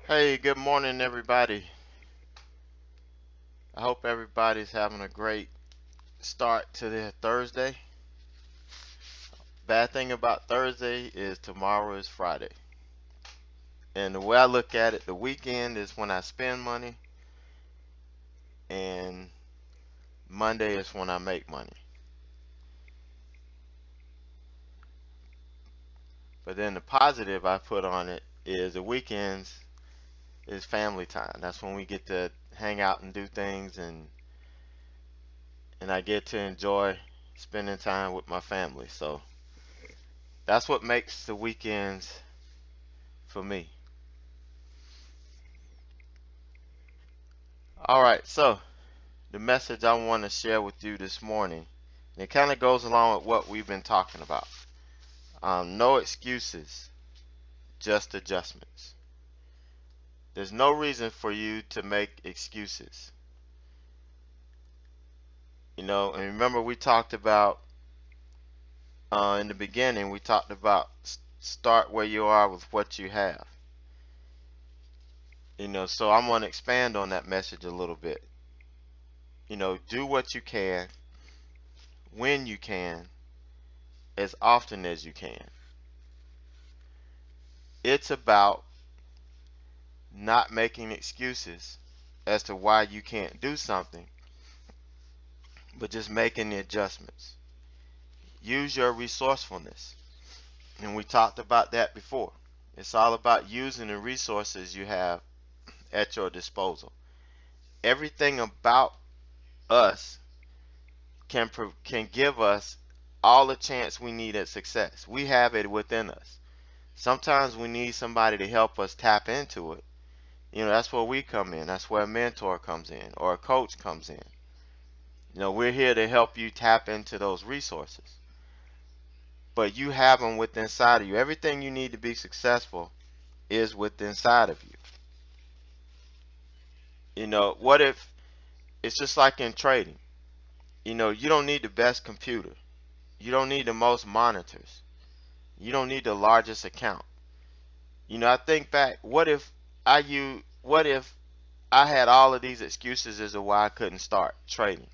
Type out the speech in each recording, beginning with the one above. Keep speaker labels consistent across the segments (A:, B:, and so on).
A: Hey, good morning, everybody. I hope everybody's having a great start to their Thursday. Bad thing about Thursday is tomorrow is Friday. And the way I look at it, the weekend is when I spend money, and Monday is when I make money. But then the positive I put on it is the weekends is family time. That's when we get to hang out and do things, and I get to enjoy spending time with my family. So that's what makes the weekends for me. All right, so the message I want to share with you this morning, and it kind of goes along with what we've been talking about. No excuses, just adjustments. There's no reason for you to make excuses. And remember we talked about in the beginning, we talked about start where you are with what you have. So I'm going to expand on that message a little bit. Do what you can, when you can, as often as you can. It's about not making excuses as to why you can't do something, but just making the adjustments. Use your resourcefulness. And we talked about that before. It's all about using the resources you have at your disposal. Everything about us can give us all the chance we need at success. We have it within us. Sometimes we need somebody to help us tap into it. That's where we come in. That's where a mentor comes in or a coach comes in. We're here to help you tap into those resources. But you have them within inside of you. Everything you need to be successful is within inside of you. What if it's just like in trading? You don't need the best computer. You don't need the most monitors. You don't need the largest account. I think back, what if I had all of these excuses as to why I couldn't start trading?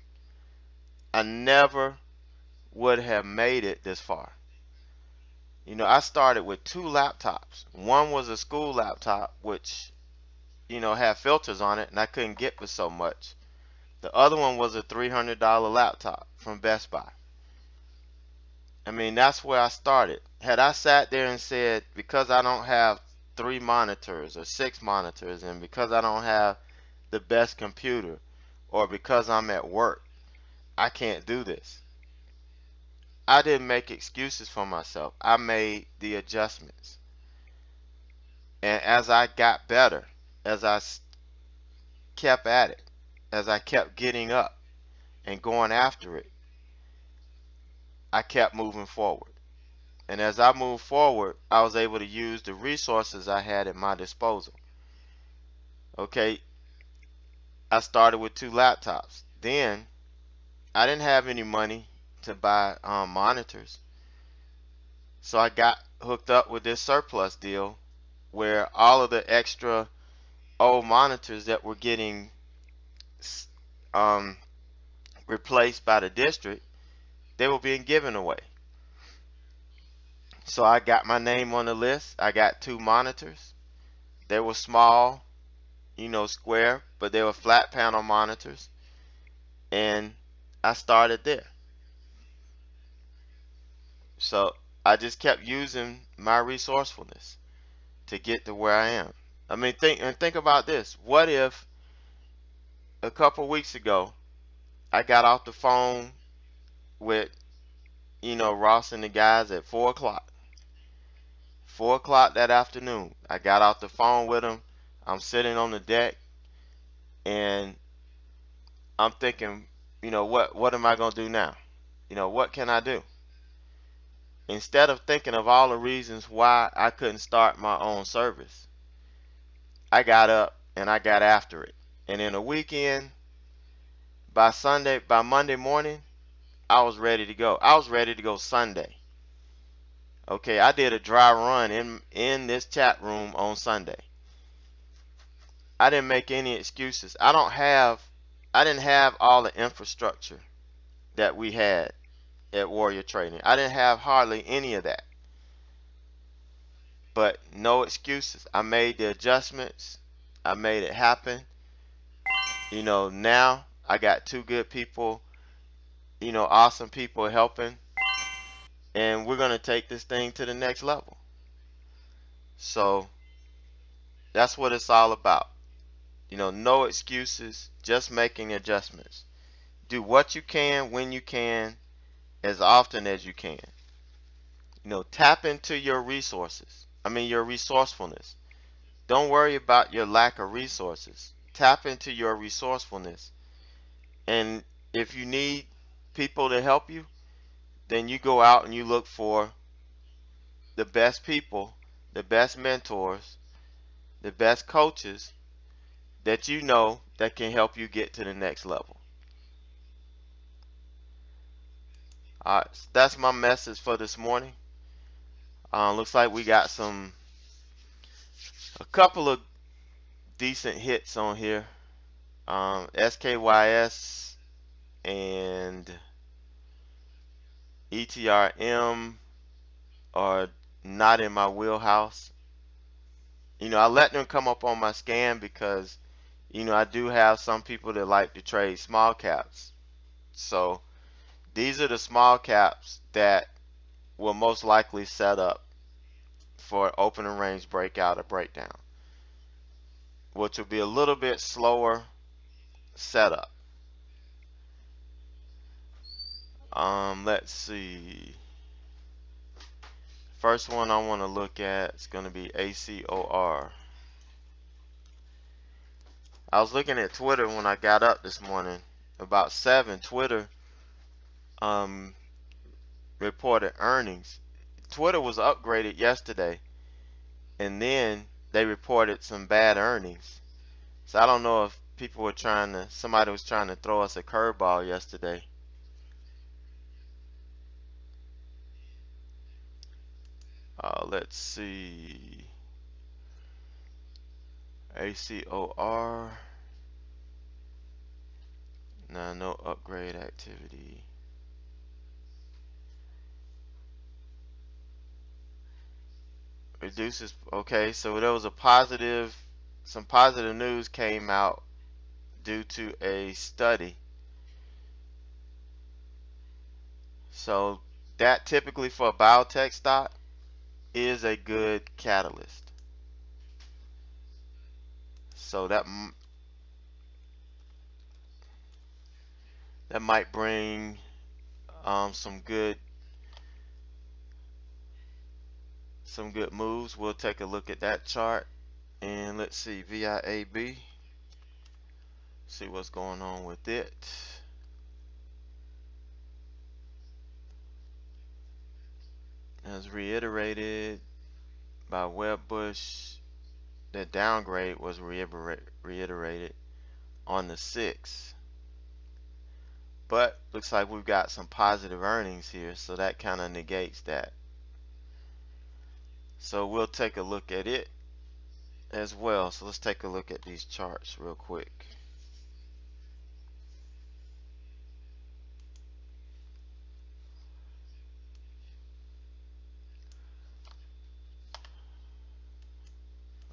A: I never would have made it this far. I started with 2 laptops. One was a school laptop, which, had filters on it, and I couldn't get for so much. The other one was a $300 laptop from Best Buy. That's where I started. Had I sat there and said, because I don't have 3 monitors or 6 monitors, and because I don't have the best computer, or because I'm at work, I can't do this. I didn't make excuses for myself. I made the adjustments. And as I got better, as I kept at it, as I kept getting up and going after it, I kept moving forward. And as I moved forward, I was able to use the resources I had at my disposal. Okay, I started with 2 laptops. Then I didn't have any money to buy monitors. So I got hooked up with this surplus deal where all of the extra old monitors that were getting um, replaced by the district, they were being given away. So I got my name on the list. I got 2 monitors. They were small, square, but they were flat panel monitors. And I started there. So I just kept using my resourcefulness to get to where I am. Think about this. What if a couple weeks ago I got off the phone with, Ross and the guys at 4 o'clock. 4 o'clock that afternoon. I got off the phone with them. I'm sitting on the deck and I'm thinking, what am I going to do now? What can I do? Instead of thinking of all the reasons why I couldn't start my own service, I got up and I got after it. And in a weekend, by Monday morning, I was ready to go. I was ready to go Sunday. Okay, I did a dry run in this chat room on Sunday. I didn't make any excuses. I didn't have all the infrastructure that we had at Warrior Trading. I didn't have hardly any of that. But no excuses. I made the adjustments. I made it happen. Now I got two good people, awesome people helping, and we're going to take this thing to the next level. So that's what it's all about. No excuses, just making adjustments. Do what you can when you can, as often as you can. Tap into your resources. Your resourcefulness. Don't worry about your lack of resources. Tap into your resourcefulness. And if you need people to help you, then you go out and you look for the best people, the best mentors, the best coaches that you know that can help you get to the next level. Alright, so that's my message for this morning. Looks like we got a couple of decent hits on here. SKYS and ETRM are not in my wheelhouse. I let them come up on my scan because I do have some people that like to trade small caps. So these are the small caps that will most likely set up for opening range breakout or breakdown, which will be a little bit slower setup. Let's see. First one I want to look at is going to be ACOR. I was looking at Twitter when I got up this morning. About 7, Twitter reported earnings. Twitter was upgraded yesterday, and then they reported some bad earnings. So I don't know if somebody was trying to throw us a curveball yesterday. Let's see. ACOR. No upgrade activity. Reduces. Okay, so there was some positive news came out due to a study. So that typically for a biotech stock is a good catalyst. So that might bring some good moves. We'll take a look at that chart, and let's see VIAB. See what's going on with it. As reiterated by Webbush, the downgrade was reiterated on the 6th. But looks like we've got some positive earnings here, so that kind of negates that. So we'll take a look at it as well. So let's take a look at these charts real quick.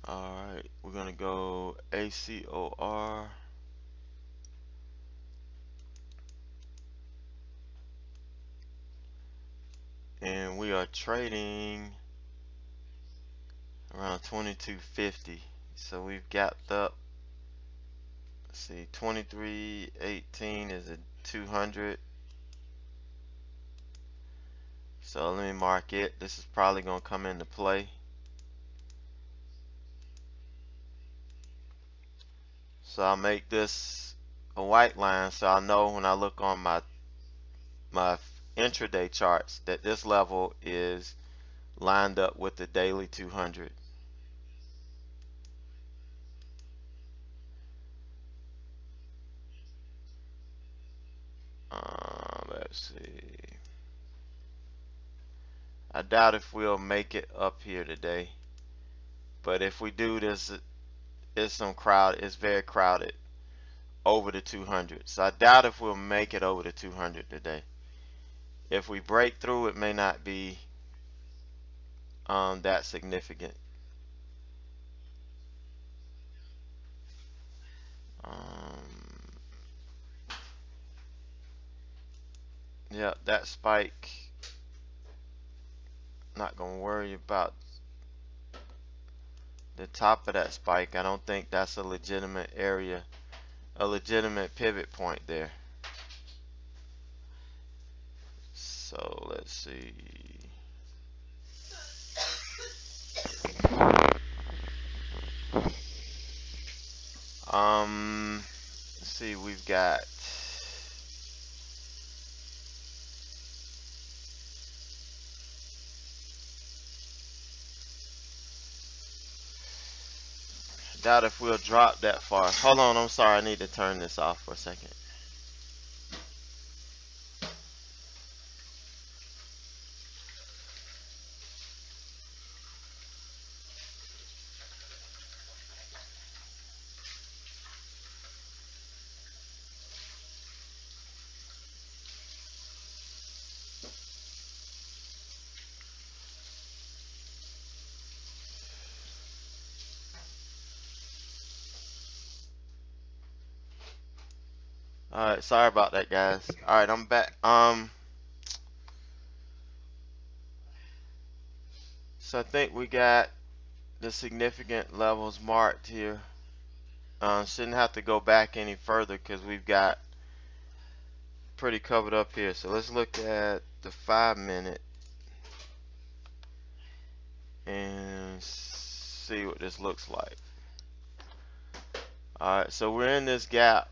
A: Alright, we're going to go ACOR. And we are trading around 2250. So we've gapped up. Let's see, 2318 is a 200. So let me mark it. This is probably going to come into play. So I'll make this a white line so I know when I look on my intraday charts that this level is lined up with the daily 200. Let's see. I doubt if we'll make it up here today, but if we do, this it's very crowded over the 200. So I doubt if we'll make it over the 200 today. If we break through, it may not be that significant. Yeah, that spike, not gonna worry about the top of that spike. I don't think that's a legitimate area, a legitimate pivot point there. So let's see. Let's see, we've got doubt if we'll drop that far. Hold on, I'm sorry, I need to turn this off for a second. Alright, sorry about that, guys. Alright, I'm back. So I think we got the significant levels marked here. Shouldn't have to go back any further because we've got pretty covered up here. So let's look at the 5-minute and see what this looks like. Alright, so we're in this gap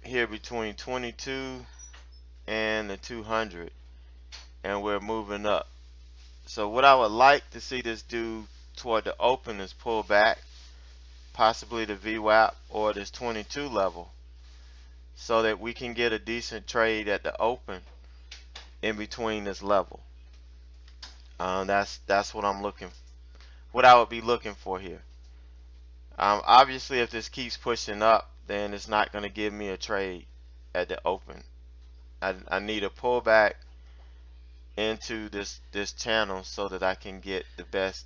A: here between 22 and the 200, and we're moving up. So what I would like to see this do toward the open is pull back, possibly the VWAP or this 22 level, so that we can get a decent trade at the open in between this level. That's what I'm looking, what I would be looking for here. Obviously, if this keeps pushing up, then it's not going to give me a trade at the open. I need a pullback into this channel so that I can get the best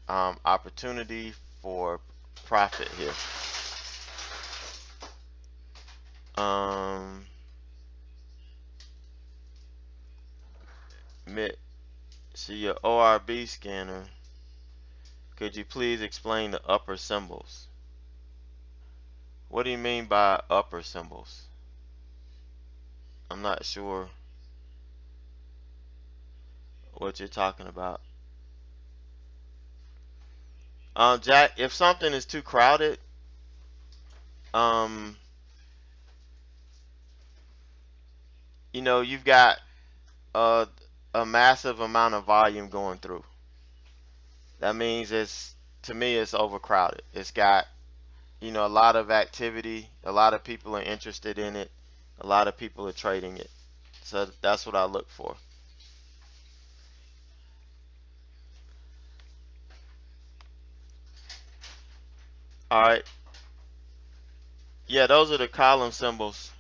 A: opportunity for profit here. See your ORB scanner. Could you please explain the upper symbols? What do you mean by upper symbols? I'm not sure what you're talking about. Jack, if something is too crowded, you know, you've got a massive amount of volume going through. That means to me, it's overcrowded. It's got, you know, a lot of activity. A lot of people are interested in it. A lot of people are trading it. So that's what I look for. All right. Yeah, those are the column symbols.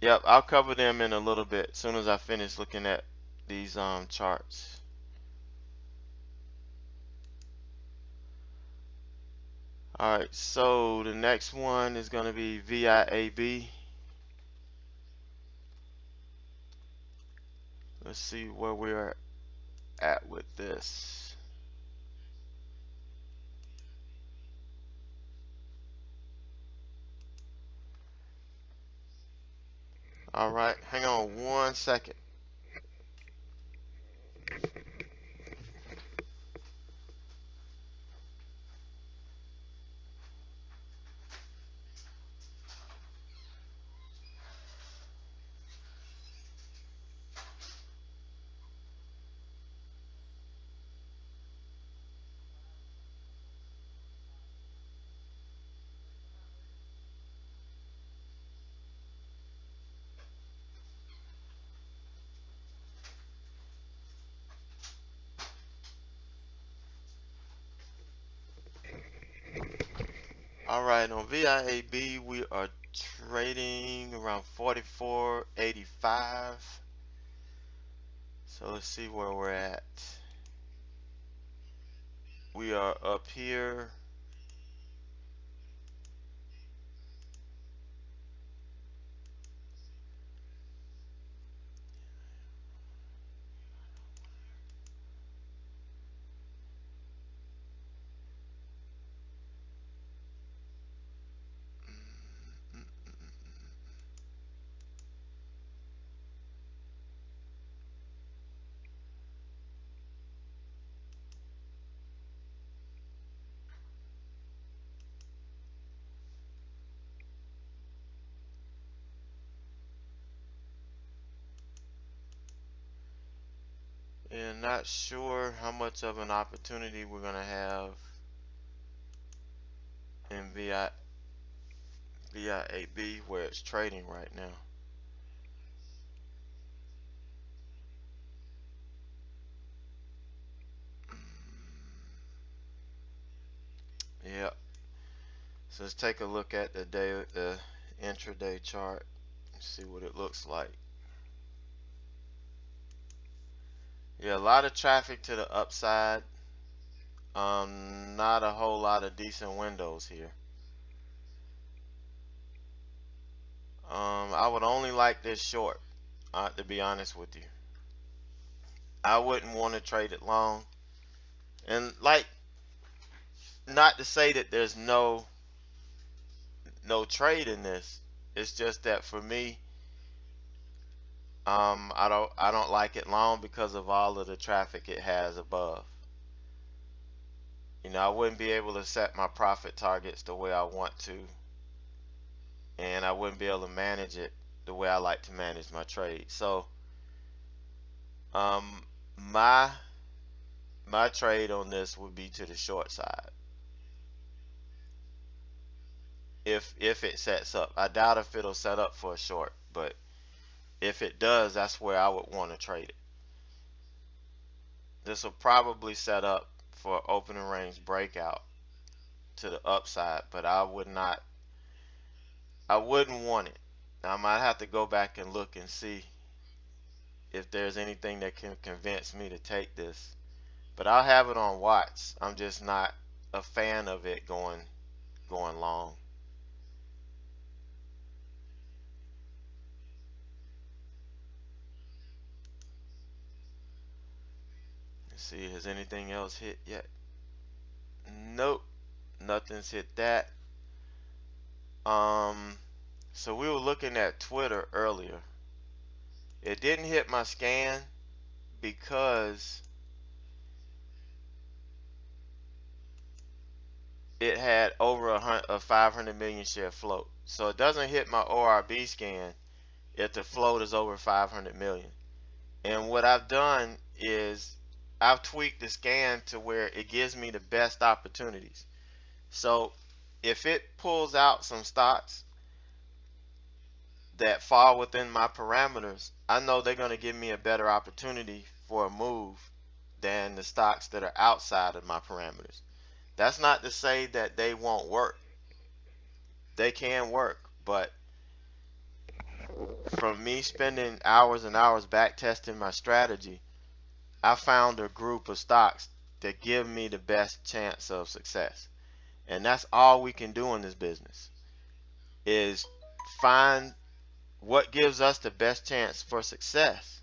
A: Yep, I'll cover them in a little bit as soon as I finish looking at these charts. Alright, so the next one is going to be VIAB. Let's see where we're at with this. Alright, hang on 1 second. All right, on VIAB we are trading around 44.85. So let's see where we're at. We are up here. And not sure how much of an opportunity we're gonna have in VIAB where it's trading right now. Yep. So let's take a look at the intraday chart and see what it looks like. Yeah, a lot of traffic to the upside. Not a whole lot of decent windows here. I would only like this short, to be honest with you. I wouldn't want to trade it long. And like, not to say that there's no trade in this. It's just that for me, I don't like it long because of all of the traffic it has above. You know, I wouldn't be able to set my profit targets the way I want to, and I wouldn't be able to manage it the way I like to manage my trade. So, um, my trade on this would be to the short side. If it sets up, I doubt if it'll set up for a short, but if it does, that's where I would want to trade it. This will probably set up for opening range breakout to the upside, but I wouldn't want it. I might have to go back and look and see if there's anything that can convince me to take this, but I'll have it on watch. I'm just not a fan of it going long. Let's see, has anything else hit yet? Nope, nothing's hit that. So we were looking at Twitter earlier. It didn't hit my scan because it had over a 500 million share float. So it doesn't hit my ORB scan if the float is over 500 million. And what I've done is I've tweaked the scan to where it gives me the best opportunities. So if it pulls out some stocks that fall within my parameters, I know they're going to give me a better opportunity for a move than the stocks that are outside of my parameters. That's not to say that they won't work. They can work, but from me spending hours and hours back testing my strategy, I found a group of stocks that give me the best chance of success. And that's all we can do in this business, is find what gives us the best chance for success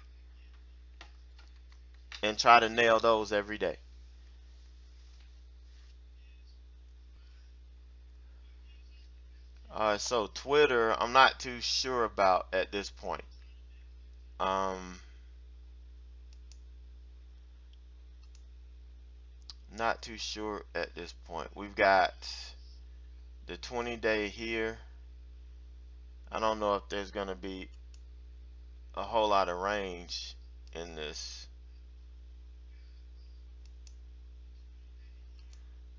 A: and try to nail those every day. So Twitter, I'm not too sure about at this point. Not too sure at this point. We've got the 20-day here. I don't know if there's going to be a whole lot of range in this.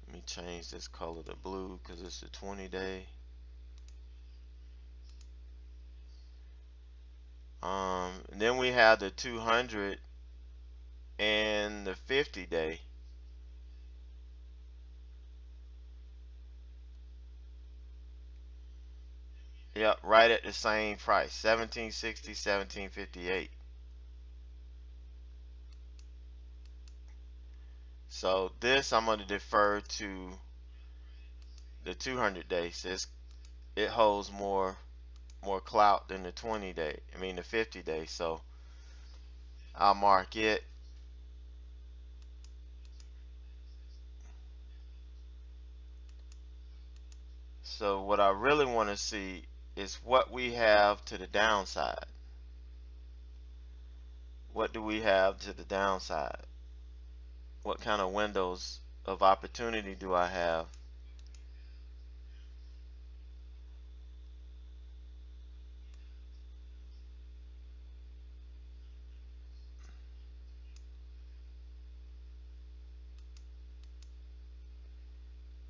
A: Let me change this color to blue because it's a 20-day. And then we have the 200 and the 50-day. Yep, right at the same price, 1760, 1758. So this I'm going to defer to the 200 day, since it holds more clout than the 20 day. I mean the 50 day. So I'll mark it. So what I really want to see is what we have to the downside. What do we have to the downside? What kind of windows of opportunity do I have?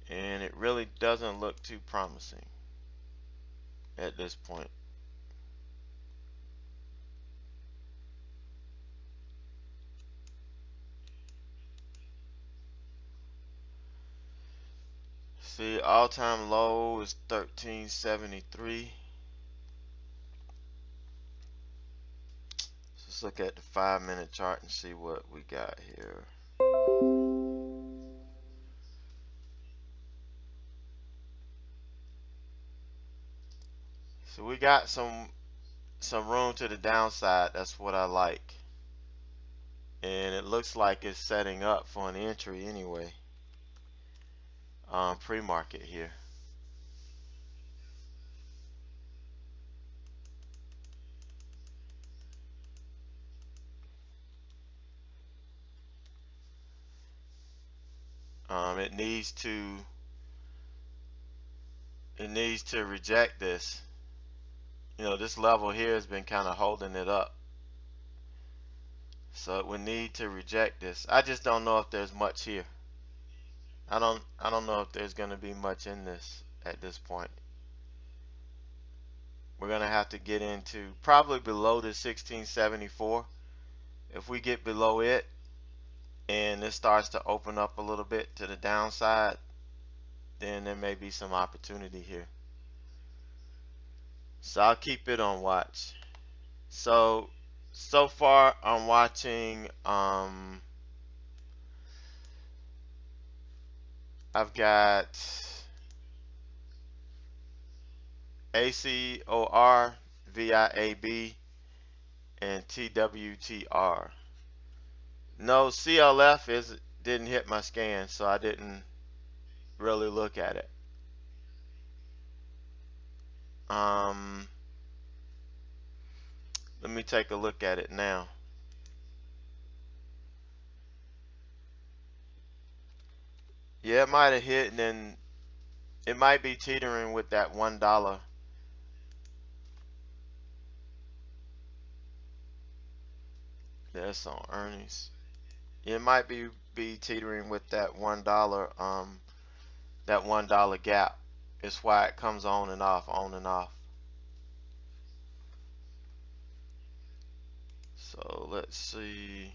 A: And it really doesn't look too promising at this point. See, all-time low is 1373. Let's look at the 5-minute chart and see what we got here. So we got some room to the downside. That's what I like. And it looks like it's setting up for an entry anyway. Pre-market here. It needs to reject this. You know, this level here has been kind of holding it up. So it would need to reject this. I just don't know if there's much here. I don't know if there's going to be much in this at this point. We're going to have to get into probably below the 1674. If we get below it and this starts to open up a little bit to the downside, then there may be some opportunity here. So I'll keep it on watch. So far I'm watching I've got ACOR, VIAB, and TWTR. No, CLF didn't hit my scan, so I didn't really look at it. Let me take a look at it now. Yeah, it might have hit, and then it might be teetering with that $1. That's on earnings. It might be teetering with that $1 gap. It's why it comes on and off, on and off. So let's see.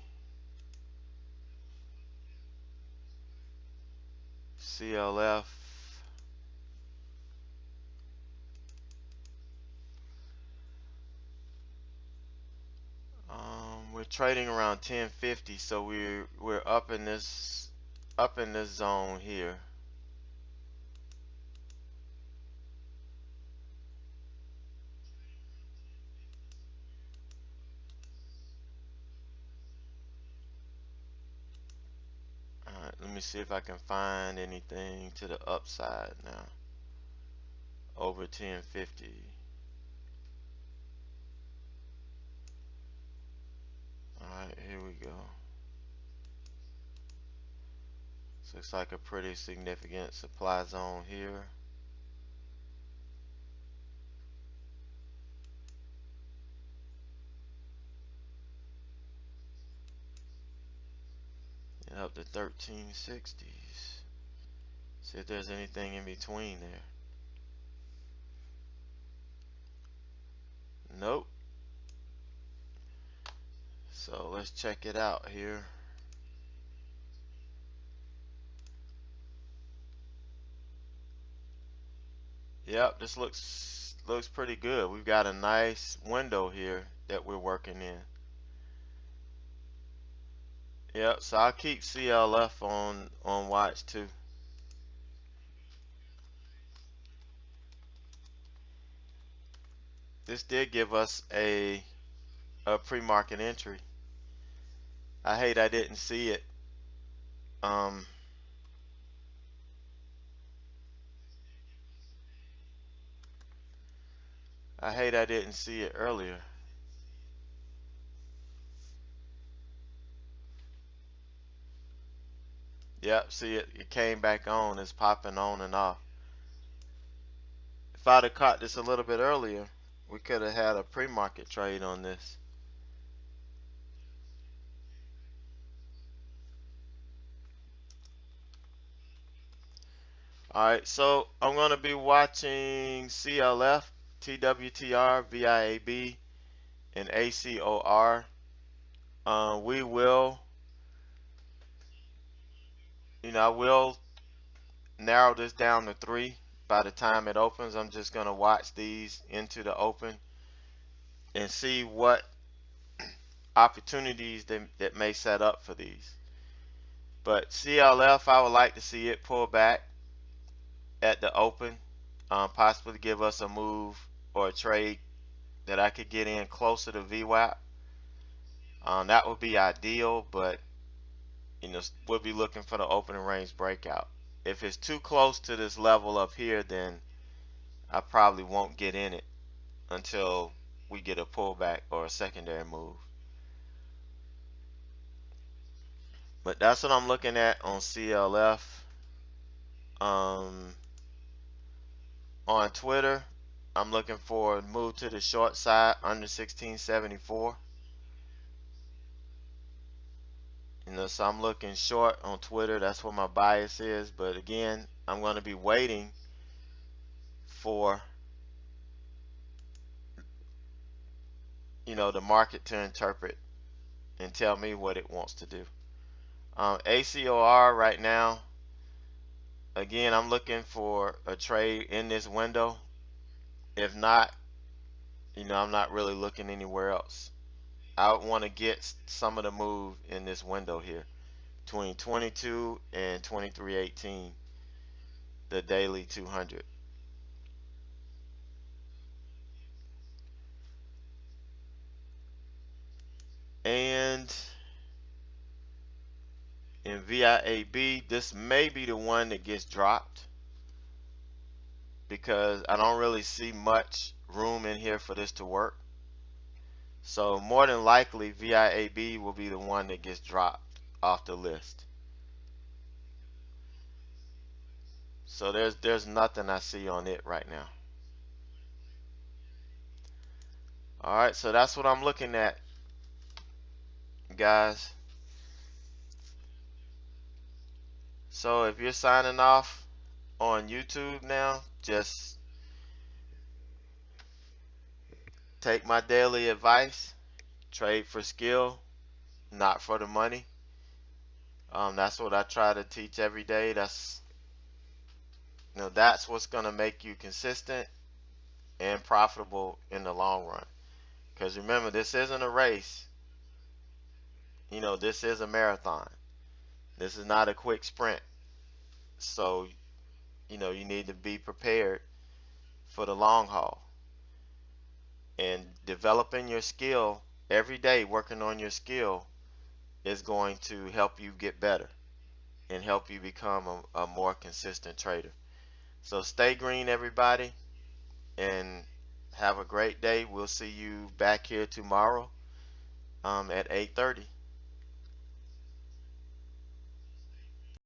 A: CLF. We're trading around 1050, so we're up in this zone here. Alright, let me see if I can find anything to the upside now. Over 1050. Alright, here we go. This looks like a pretty significant supply zone here. And up to 1360s. See if there's anything in between there. Nope. So let's check it out here. Yep, this looks looks pretty good. We've got a nice window here that we're working in. Yep, so I'll keep CLF on watch too. This did give us a pre-market entry. I hate I didn't see it. Um, I hate I didn't see it earlier. Yep, see it, it came back on. It's popping on and off. If I'd have caught this a little bit earlier, we could have had a pre-market trade on this. Alright, so I'm going to be watching CLF, TWTR, VIAB, and ACOR. We will, I will narrow this down to 3 by the time it opens. I'm just going to watch these into the open and see what opportunities that may set up for these. But CLF, I would like to see it pull back at the open, possibly give us a move or a trade that I could get in closer to VWAP. That would be ideal, but we'll be looking for the opening range breakout. If it's too close to this level up here, then I probably won't get in it until we get a pullback or a secondary move. But that's what I'm looking at on CLF. On Twitter, I'm looking for a move to the short side under 1674. So I'm looking short on Twitter. That's where my bias is. But again, I'm going to be waiting for the market to interpret and tell me what it wants to do. ACOR right now, again, I'm looking for a trade in this window. If not, I'm not really looking anywhere else. I would want to get some of the move in this window here between 22 and 23.18, the daily 200. And in VIAB, this may be the one that gets dropped because I don't really see much room in here for this to work. So more than likely VIAB will be the one that gets dropped off the list. So there's nothing I see on it right now. Alright, so that's what I'm looking at, guys. So if you're signing off on YouTube now, just take my daily advice. Trade for skill, not for the money. That's what I try to teach every day. That's what's gonna make you consistent and profitable in the long run. Because remember, this isn't a race. This is a marathon. This is not a quick sprint. So you need to be prepared for the long haul. And developing your skill every day, working on your skill, is going to help you get better and help you become a more consistent trader. So stay green, everybody, and have a great day. We'll see you back here tomorrow at 8:30.